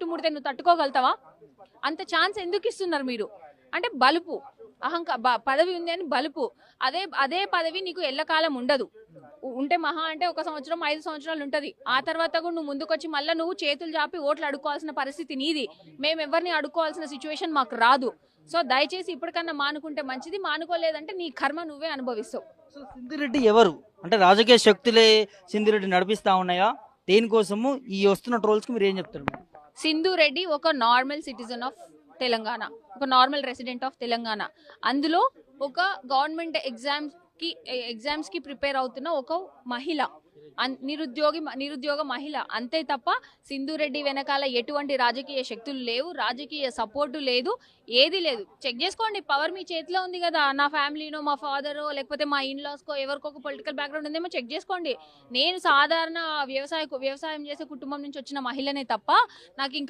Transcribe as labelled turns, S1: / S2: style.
S1: చుట్టుముడితే నువ్వు తట్టుకోగలుగుతావా? అంత ఛాన్స్ ఎందుకు ఇస్తున్నారు మీరు? అంటే బలుపు, పదవి ఉంది అని బలుపు. అదే పదవి నీకు ఎల్లకాలం ఉండదు. ఉంటే మహా అంటే 1 సంవత్సరం 5 సంవత్సరాలు ఉంటది. ఆ తర్వాత కూడా నువ్వు ముందుకొచ్చి మళ్ళీ నువ్వు చేతులు చాపి ఓట్లు అడుక్కోవాల్సిన పరిస్థితి నీది. మేము ఎవరిని అడుక్కోవాల్సిన సిచ్యువేషన్ మాకు రాదు. సో దయచేసి ఇప్పటికన్నా మానుకుంటే మంచిది. మానుకోలేదంటే నీ కర్మ నువ్వే అనుభవిస్తావు.
S2: సో సింధిరెడ్డి ఎవరు? అంటే రాజకీయ శక్తులే సింధిరెడ్డి నడిపిస్తా ఉన్నాయా? దేనికోసము ఈ వస్తున్న ట్రోల్స్కి మీరు ఏం చెప్తారు?
S1: సింధు రెడ్డి ఒక నార్మల్ సిటిజన్ ఆఫ్ తెలంగాణ, ఒక నార్మల్ రెసిడెంట్ ఆఫ్ తెలంగాణ. అందులో ఒక గవర్నమెంట్ ఎగ్జామ్స్ కి ప్రిపేర్ అవుతున్న ఒక మహిళ, నిరుద్యోగ మహిళ. అంతే తప్ప సింధు రెడ్డి వెనకాల ఎటువంటి రాజకీయ శక్తులు లేవు, రాజకీయ సపోర్టు లేదు, ఏది లేదు. చెక్ చేసుకోండి, పవర్ మీ చేతిలో ఉంది కదా. నా ఫ్యామిలీనో, మా ఫాదరో, లేకపోతే మా ఇన్లాస్కో ఎవరికో ఒక పొలిటికల్ బ్యాక్గ్రౌండ్ ఉందేమో చెక్ చేసుకోండి. నేను సాధారణ వ్యవసాయం చేసే కుటుంబం నుంచి వచ్చిన మహిళనే తప్ప నాకు